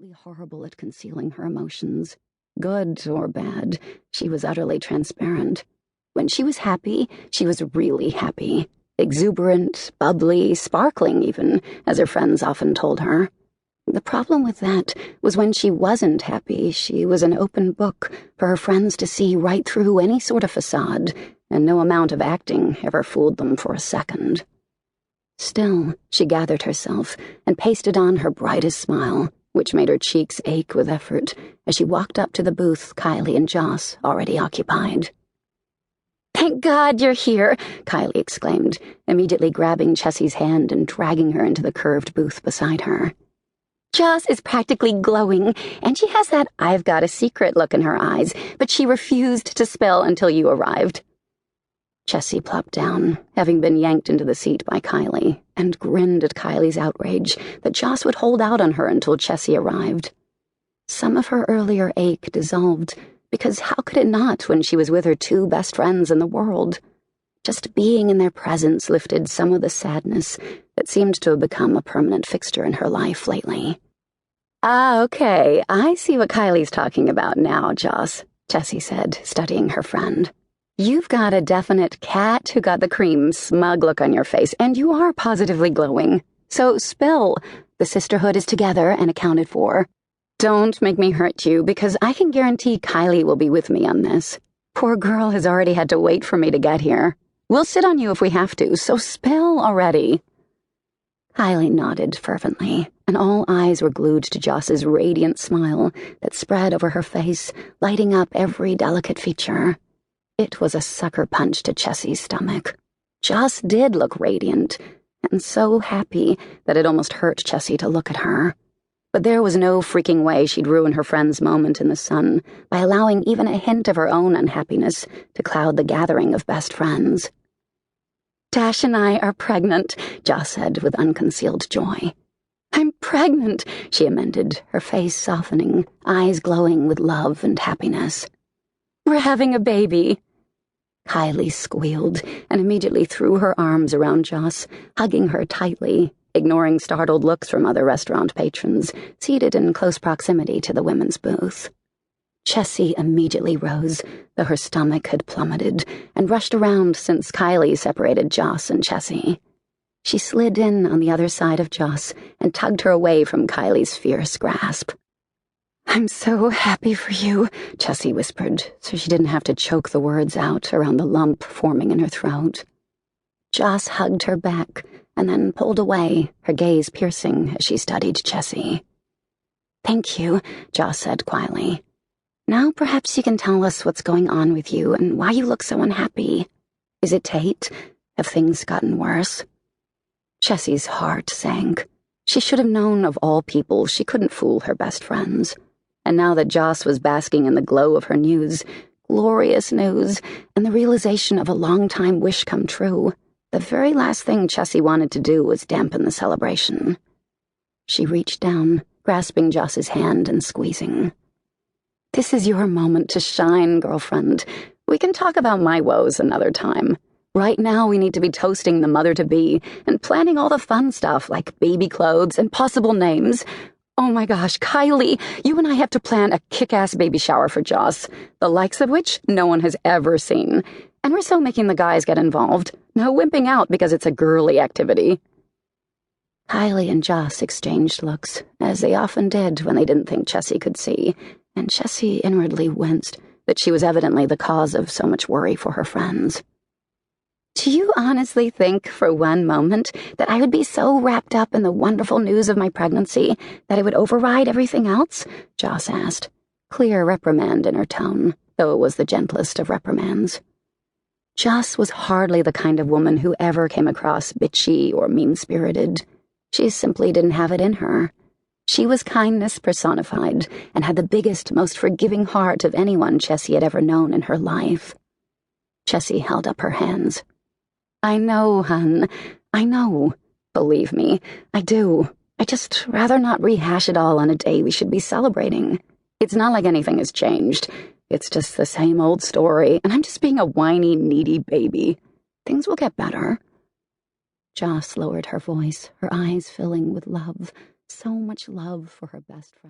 absolutely horrible at concealing her emotions. Good or bad, she was utterly transparent. When she was happy, she was really happy. Exuberant, bubbly, sparkling even, as her friends often told her. The problem with that was when she wasn't happy, she was an open book for her friends to see right through any sort of facade, and no amount of acting ever fooled them for a second. Still, she gathered herself and pasted on her brightest smile, which made her cheeks ache with effort as she walked up to the booth Kylie and Joss already occupied. "Thank God you're here," Kylie exclaimed, immediately grabbing Chessy's hand and dragging her into the curved booth beside her. "Joss is practically glowing, and she has that I've got a secret look in her eyes, but she refused to spill until you arrived." Chessy plopped down, having been yanked into the seat by Kylie, and grinned at Kylie's outrage that Joss would hold out on her until Chessy arrived. Some of her earlier ache dissolved, because how could it not when she was with her two best friends in the world? Just being in their presence lifted some of the sadness that seemed to have become a permanent fixture in her life lately. "Ah, okay, I see what Kylie's talking about now, Joss," Chessy said, studying her friend. "You've got a definite cat who got the cream smug look on your face, and you are positively glowing. So spill. The sisterhood is together and accounted for. Don't make me hurt you, because I can guarantee Kylie will be with me on this. Poor girl has already had to wait for me to get here. We'll sit on you if we have to, so spill already." Kylie nodded fervently, and all eyes were glued to Joss's radiant smile that spread over her face, lighting up every delicate feature. It was a sucker punch to Chessy's stomach. Joss did look radiant, and so happy that it almost hurt Chessy to look at her. But there was no freaking way she'd ruin her friend's moment in the sun by allowing even a hint of her own unhappiness to cloud the gathering of best friends. "Dash and I are pregnant," Joss said with unconcealed joy. "I'm pregnant," she amended, her face softening, eyes glowing with love and happiness. "We're having a baby." Kylie squealed and immediately threw her arms around Joss, hugging her tightly, ignoring startled looks from other restaurant patrons seated in close proximity to the women's booth. Chessy immediately rose, though her stomach had plummeted, and rushed around since Kylie separated Joss and Chessy. She slid in on the other side of Joss and tugged her away from Kylie's fierce grasp. "I'm so happy for you," Chessy whispered, so she didn't have to choke the words out around the lump forming in her throat. Joss hugged her back and then pulled away, her gaze piercing as she studied Chessy. "Thank you," Joss said quietly. "Now perhaps you can tell us what's going on with you and why you look so unhappy. Is it Tate? Have things gotten worse?" Chessy's heart sank. She should have known of all people she couldn't fool her best friends. And now that Joss was basking in the glow of her news, glorious news, and the realization of a long-time wish come true, the very last thing Chessy wanted to do was dampen the celebration. She reached down, grasping Joss's hand and squeezing. "This is your moment to shine, girlfriend. We can talk about my woes another time. Right now we need to be toasting the mother-to-be and planning all the fun stuff like baby clothes and possible names. Oh my gosh, Kylie, you and I have to plan a kick-ass baby shower for Joss, the likes of which no one has ever seen. And we're so making the guys get involved. No wimping out because it's a girly activity." Kylie and Joss exchanged looks, as they often did when they didn't think Chessy could see, and Chessy inwardly winced that she was evidently the cause of so much worry for her friends. "Do you honestly think for one moment that I would be so wrapped up in the wonderful news of my pregnancy that it would override everything else?" Joss asked, clear reprimand in her tone, though it was the gentlest of reprimands. Joss was hardly the kind of woman who ever came across bitchy or mean-spirited. She simply didn't have it in her. She was kindness personified and had the biggest, most forgiving heart of anyone Chessy had ever known in her life. Chessy held up her hands. "I know, hun. I know. Believe me, I do. I just rather not rehash it all on a day we should be celebrating. It's not like anything has changed. It's just the same old story, and I'm just being a whiny, needy baby. Things will get better." Joss lowered her voice, her eyes filling with love, so much love for her best friend.